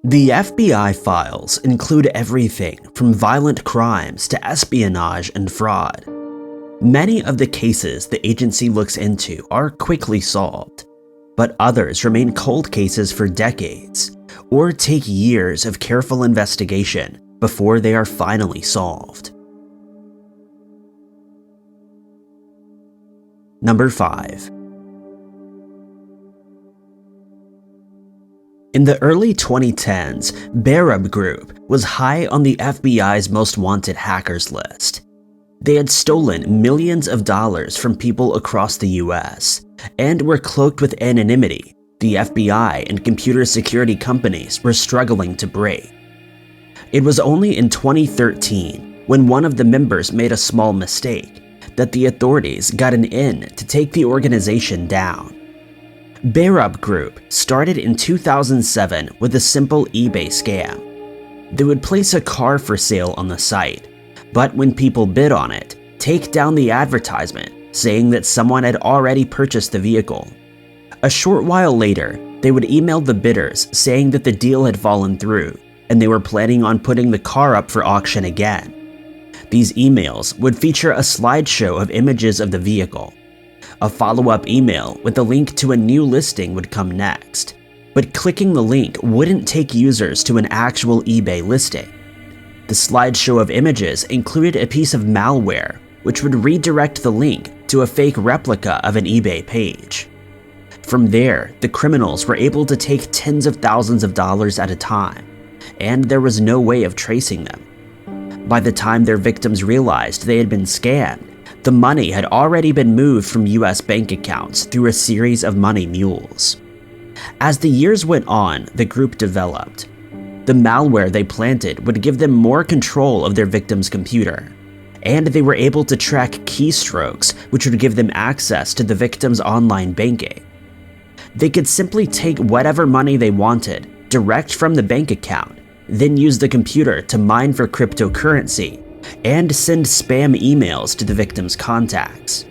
The FBI files include everything from violent crimes to espionage and fraud. Many of the cases the agency looks into are quickly solved, but others remain cold cases for decades or take years of careful investigation before they are finally solved. Number 5. In the early 2010s, Barab Group was high on the FBI's most wanted hackers list. They had stolen millions of dollars from people across the US and were cloaked with anonymity the FBI and computer security companies were struggling to break. It was only in 2013, when one of the members made a small mistake, that the authorities got an in to take the organization down. Barab Group started in 2007 with a simple eBay scam. They would place a car for sale on the site, but when people bid on it, take down the advertisement saying that someone had already purchased the vehicle. A short while later, they would email the bidders saying that the deal had fallen through and they were planning on putting the car up for auction again. These emails would feature a slideshow of images of the vehicle. A follow-up email with a link to a new listing would come next, but clicking the link wouldn't take users to an actual eBay listing. The slideshow of images included a piece of malware which would redirect the link to a fake replica of an eBay page. From there, the criminals were able to take tens of thousands of dollars at a time, and there was no way of tracing them. By the time their victims realized they had been scammed, the money had already been moved from US bank accounts through a series of money mules. As the years went on, the group developed. The malware they planted would give them more control of their victim's computer, and they were able to track keystrokes which would give them access to the victim's online banking. They could simply take whatever money they wanted direct from the bank account, then use the computer to mine for cryptocurrency and send spam emails to the victim's contacts.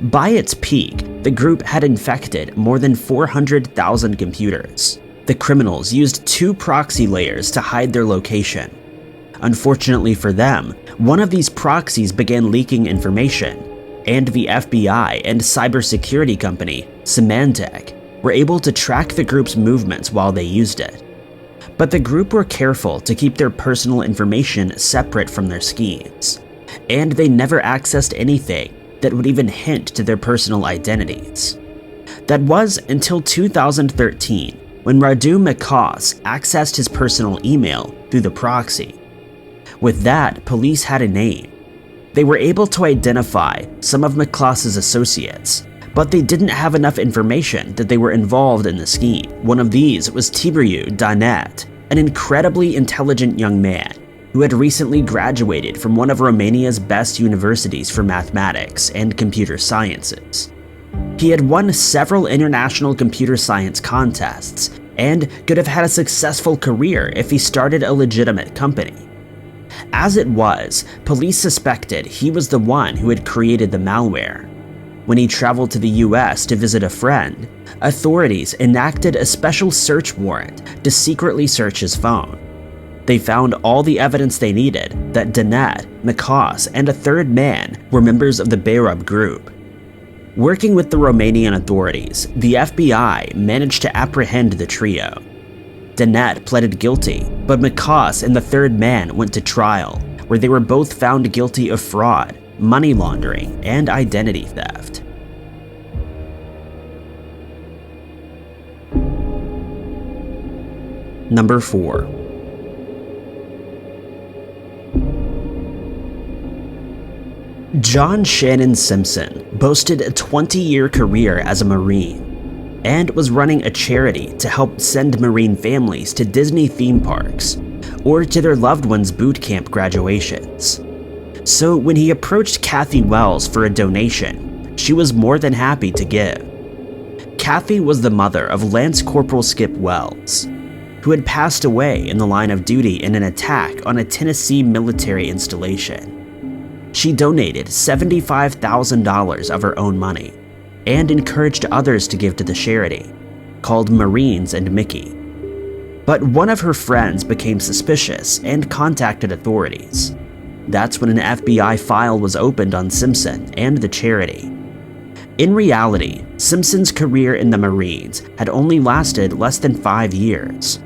By its peak, the group had infected more than 400,000 computers. The criminals used 2 proxy layers to hide their location. Unfortunately for them, one of these proxies began leaking information, and the FBI and cybersecurity company, Symantec, were able to track the group's movements while they used it. But the group were careful to keep their personal information separate from their schemes, and they never accessed anything that would even hint to their personal identities. That was until 2013, when Radu Makas accessed his personal email through the proxy. With that, police had a name. They were able to identify some of Makas's associates, but they didn't have enough information that they were involved in the scheme. One of these was Tiberiu Danet, an incredibly intelligent young man who had recently graduated from one of Romania's best universities for mathematics and computer sciences. He had won several international computer science contests and could have had a successful career if he started a legitimate company. As it was, police suspected he was the one who had created the malware. When he traveled to the US to visit a friend, authorities enacted a special search warrant to secretly search his phone. They found all the evidence they needed that Danet, Makas, and a third man were members of the Barab Group. Working with the Romanian authorities, the FBI managed to apprehend the trio. Danet pleaded guilty, but Makas and the third man went to trial, where they were both found guilty of fraud, money laundering, and identity theft. Number 4. John Shannon Simpson boasted a 20-year career as a Marine and was running a charity to help send Marine families to Disney theme parks or to their loved ones' boot camp graduations. So when he approached Kathy Wells for a donation, she was more than happy to give. Kathy was the mother of Lance Corporal Skip Wells, who had passed away in the line of duty in an attack on a Tennessee military installation. She donated $75,000 of her own money and encouraged others to give to the charity, called Marines and Mickey. But one of her friends became suspicious and contacted authorities. That's when an FBI file was opened on Simpson and the charity. In reality, Simpson's career in the Marines had only lasted less than 5 years.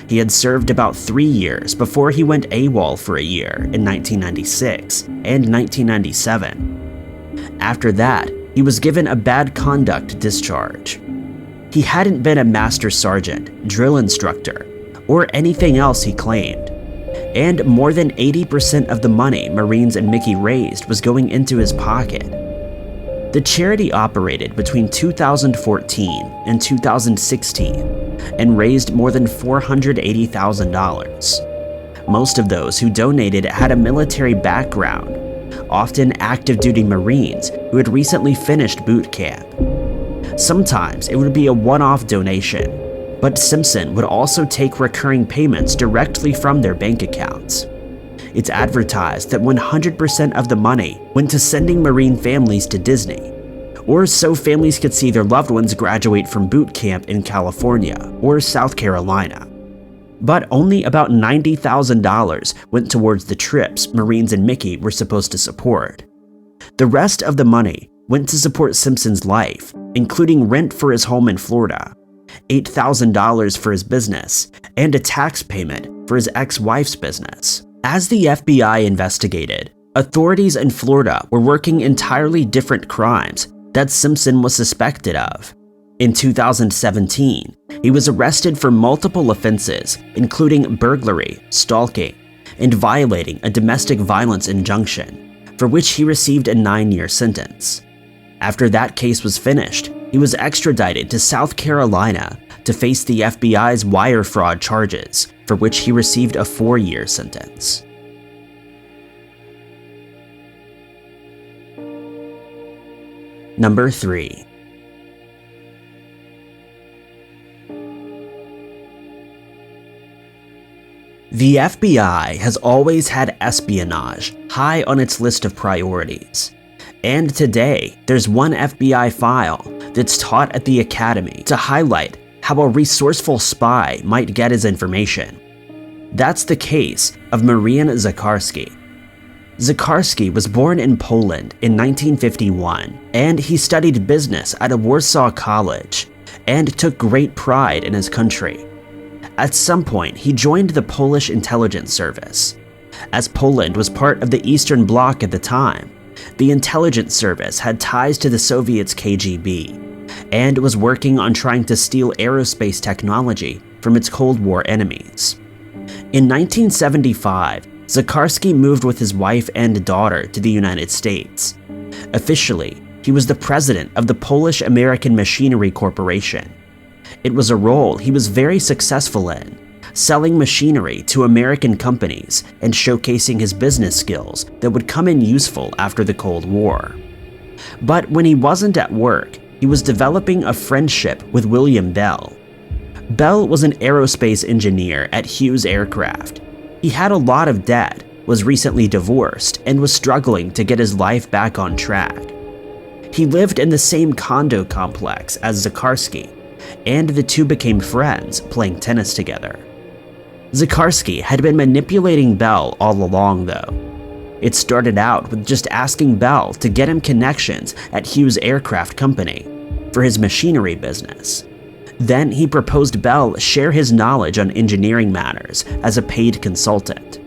He had served about 3 years before he went AWOL for a year in 1996 and 1997. After that, he was given a bad conduct discharge. He hadn't been a master sergeant, drill instructor, or anything else he claimed, and more than 80% of the money Marines and Mickey raised was going into his pocket. The charity operated between 2014 and 2016 and raised more than $480,000. Most of those who donated had a military background, often active duty Marines who had recently finished boot camp. Sometimes it would be a one-off donation, but Simpson would also take recurring payments directly from their bank accounts. It's advertised that 100% of the money went to sending Marine families to Disney, or so families could see their loved ones graduate from boot camp in California or South Carolina. But only about $90,000 went towards the trips Marines and Mickey were supposed to support. The rest of the money went to support Simpson's life, including rent for his home in Florida, $8,000 for his business, and a tax payment for his ex-wife's business. As the FBI investigated, authorities in Florida were working entirely different crimes that Simpson was suspected of. In 2017, he was arrested for multiple offenses, including burglary, stalking, and violating a domestic violence injunction, for which he received a 9-year sentence. After that case was finished, he was extradited to South Carolina to face the FBI's wire fraud charges, for which he received a 4-year sentence. Number 3. The FBI has always had espionage high on its list of priorities. And today, there's one FBI file that's taught at the Academy to highlight how a resourceful spy might get his information. That's the case of Marian Zakarski. Zakarski was born in Poland in 1951, and he studied business at a Warsaw college and took great pride in his country. At some point, he joined the Polish intelligence service. As Poland was part of the Eastern Bloc at the time, the intelligence service had ties to the Soviets' KGB and was working on trying to steal aerospace technology from its Cold War enemies. In 1975, Zakarski moved with his wife and daughter to the United States. Officially, he was the president of the Polish-American Machinery Corporation. It was a role he was very successful in, selling machinery to American companies and showcasing his business skills that would come in useful after the Cold War. But when he wasn't at work, he was developing a friendship with William Bell. Bell was an aerospace engineer at Hughes Aircraft. He had a lot of debt, was recently divorced, and was struggling to get his life back on track. He lived in the same condo complex as Zakarski, and the two became friends, playing tennis together. Zakarski had been manipulating Bell all along, though. It started out with just asking Bell to get him connections at Hughes Aircraft Company for his machinery business. Then he proposed Bell share his knowledge on engineering matters as a paid consultant.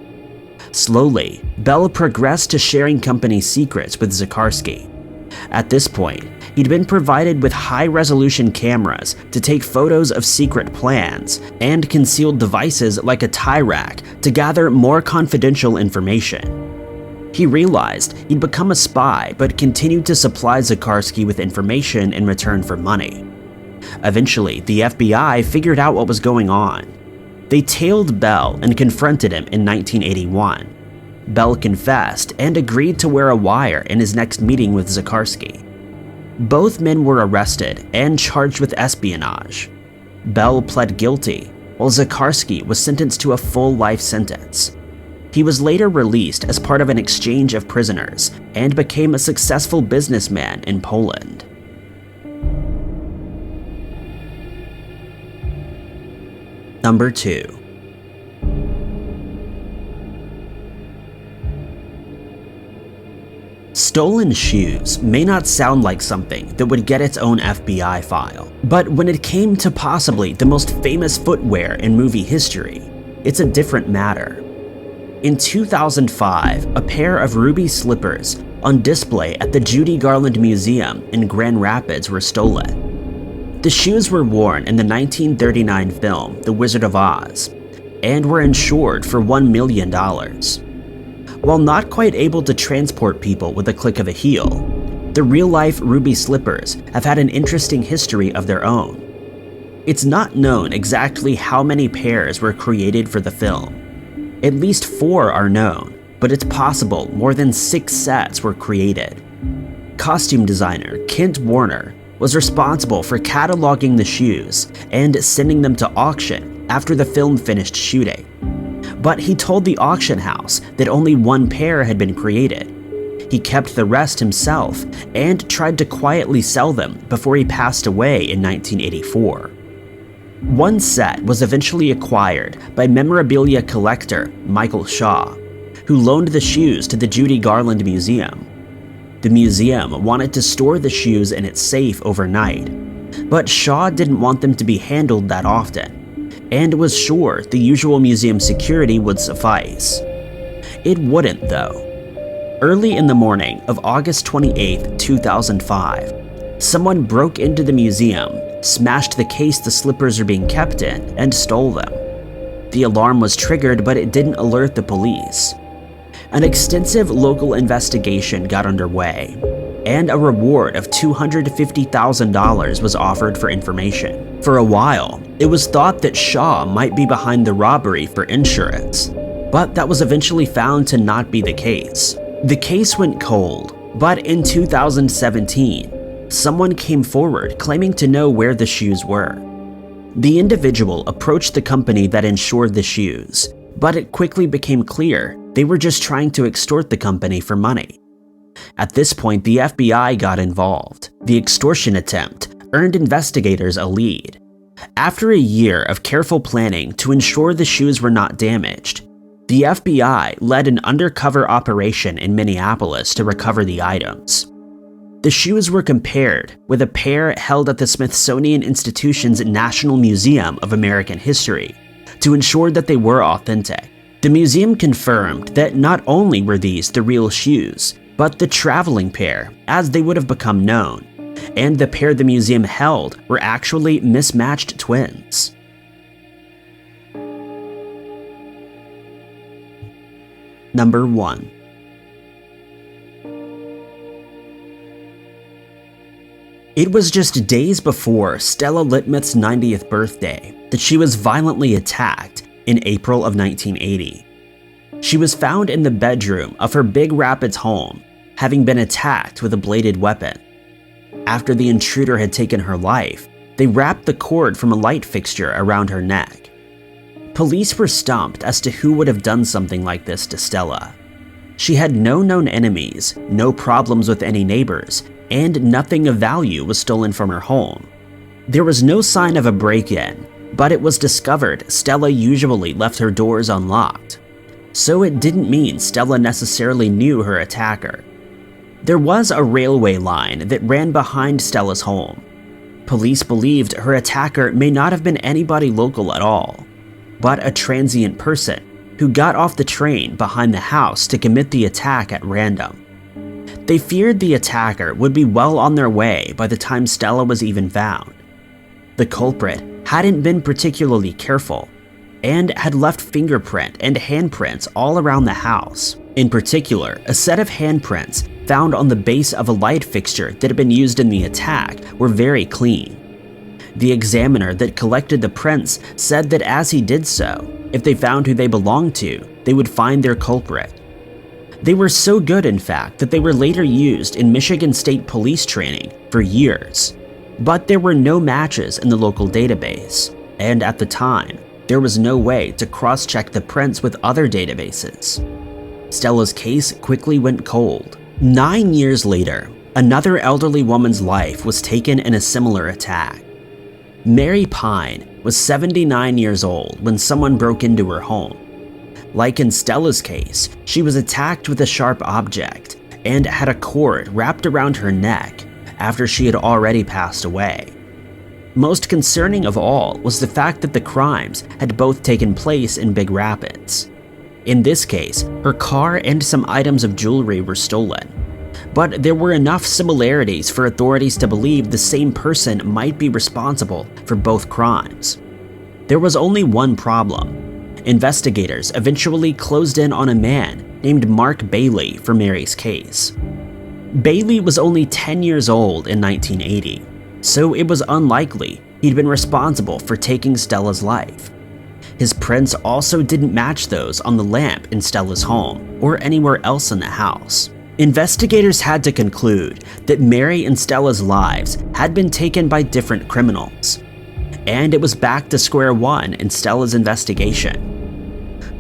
Slowly, Bell progressed to sharing company secrets with Zakarski. At this point, he'd been provided with high-resolution cameras to take photos of secret plans and concealed devices like a tie rack to gather more confidential information. He realized he'd become a spy but continued to supply Zakarski with information in return for money. Eventually, the FBI figured out what was going on. They tailed Bell and confronted him in 1981. Bell confessed and agreed to wear a wire in his next meeting with Zakarski. Both men were arrested and charged with espionage. Bell pled guilty, while Zakarski was sentenced to a full life sentence. He was later released as part of an exchange of prisoners and became a successful businessman in Poland. Number 2. Stolen shoes may not sound like something that would get its own FBI file, but when it came to possibly the most famous footwear in movie history, it's a different matter. In 2005, a pair of ruby slippers on display at the Judy Garland Museum in Grand Rapids were stolen. The shoes were worn in the 1939 film The Wizard of Oz and were insured for $1 million. While not quite able to transport people with a click of a heel, the real-life ruby slippers have had an interesting history of their own. It's not known exactly how many pairs were created for the film. At least 4 are known, but it's possible more than 6 sets were created. Costume designer Kent Warner was responsible for cataloging the shoes and sending them to auction after the film finished shooting. But he told the auction house that only 1 pair had been created. He kept the rest himself and tried to quietly sell them before he passed away in 1984. One set was eventually acquired by memorabilia collector Michael Shaw, who loaned the shoes to the Judy Garland Museum. The museum wanted to store the shoes in its safe overnight, but Shaw didn't want them to be handled that often, and was sure the usual museum security would suffice. It wouldn't, though. Early in the morning of August 28, 2005, someone broke into the museum, smashed the case the slippers are being kept in, and stole them. The alarm was triggered, but it didn't alert the police. An extensive local investigation got underway, and a reward of $250,000 was offered for information. For a while, it was thought that Shaw might be behind the robbery for insurance, but that was eventually found to not be the case. The case went cold, but in 2017, someone came forward claiming to know where the shoes were. The individual approached the company that insured the shoes, but it quickly became clear they were just trying to extort the company for money. At this point, the FBI got involved. The extortion attempt earned investigators a lead. After a year of careful planning to ensure the shoes were not damaged, the FBI led an undercover operation in Minneapolis to recover the items. The shoes were compared with a pair held at the Smithsonian Institution's National Museum of American History to ensure that they were authentic. The museum confirmed that not only were these the real shoes, but the traveling pair, as they would have become known, and the pair the museum held were actually mismatched twins. Number 1. It was just days before Stella Litmath's 90th birthday that she was violently attacked in April of 1980. She was found in the bedroom of her Big Rapids home, having been attacked with a bladed weapon. After the intruder had taken her life, they wrapped the cord from a light fixture around her neck. Police were stumped as to who would have done something like this to Stella. She had no known enemies, no problems with any neighbors, and nothing of value was stolen from her home. There was no sign of a break-in, but it was discovered Stella usually left her doors unlocked. So it didn't mean Stella necessarily knew her attacker. There was a railway line that ran behind Stella's home. Police believed her attacker may not have been anybody local at all, but a transient person who got off the train behind the house to commit the attack at random. They feared the attacker would be well on their way by the time Stella was even found. The culprit hadn't been particularly careful and had left fingerprint and handprints all around the house. In particular, a set of handprints found on the base of a light fixture that had been used in the attack were very clean. The examiner that collected the prints said that as he did so, if they found who they belonged to, they would find their culprit. They were so good, in fact, that they were later used in Michigan State Police training for years. But there were no matches in the local database, and at the time, there was no way to cross-check the prints with other databases. Stella's case quickly went cold. 9 years later, another elderly woman's life was taken in a similar attack. Mary Pine was 79 years old when someone broke into her home. Like in Stella's case, she was attacked with a sharp object and had a cord wrapped around her neck after she had already passed away. Most concerning of all was the fact that the crimes had both taken place in Big Rapids. In this case, her car and some items of jewelry were stolen. But there were enough similarities for authorities to believe the same person might be responsible for both crimes. There was only one problem. Investigators eventually closed in on a man named Mark Bailey for Mary's case. Bailey was only 10 years old in 1980, so it was unlikely he'd been responsible for taking Stella's life. His prints also didn't match those on the lamp in Stella's home or anywhere else in the house. Investigators had to conclude that Mary and Stella's lives had been taken by different criminals, and it was back to square one in Stella's investigation.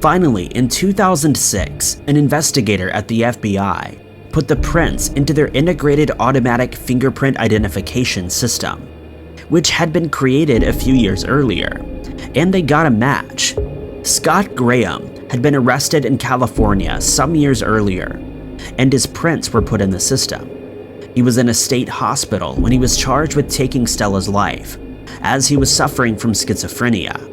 Finally, in 2006, an investigator at the FBI put the prints into their integrated automatic fingerprint identification system, which had been created a few years earlier, and they got a match. Scott Graham had been arrested in California some years earlier, and his prints were put in the system. He was in a state hospital when he was charged with taking Stella's life, as he was suffering from schizophrenia.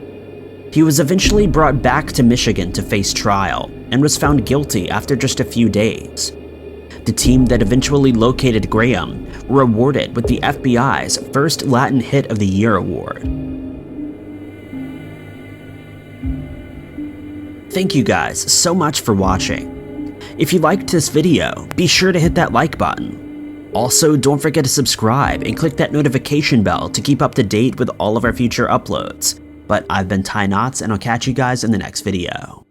He was eventually brought back to Michigan to face trial and was found guilty after just a few days. The team that eventually located Graham were awarded with the FBI's first Latin Hit of the Year award. Thank you guys so much for watching. If you liked this video, be sure to hit that like button. Also, don't forget to subscribe and click that notification bell to keep up to date with all of our future uploads. But I've been Ty Knotts, and I'll catch you guys in the next video.